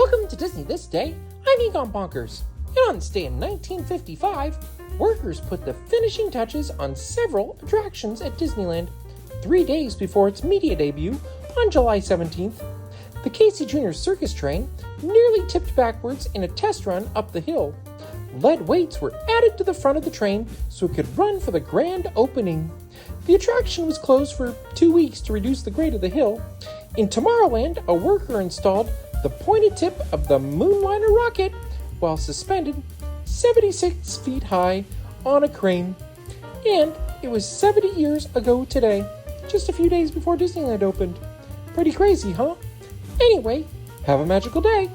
Welcome to Disney This Day. I'm Egon Bonkers. And on this day in 1955, workers put the finishing touches on several attractions at Disneyland 3 days before its media debut on July 17th. The Casey Jr. Circus Train nearly tipped backwards in a test run up the hill. Lead weights were added to the front of the train so it could run for the grand opening. The attraction was closed for 2 weeks to reduce the grade of the hill. In Tomorrowland, a worker installed the pointed tip of the Moonliner Rocket while suspended 76 feet high on a crane. And it was 70 years ago today, just a few days before Disneyland opened. Pretty crazy, huh? Anyway, have a magical day.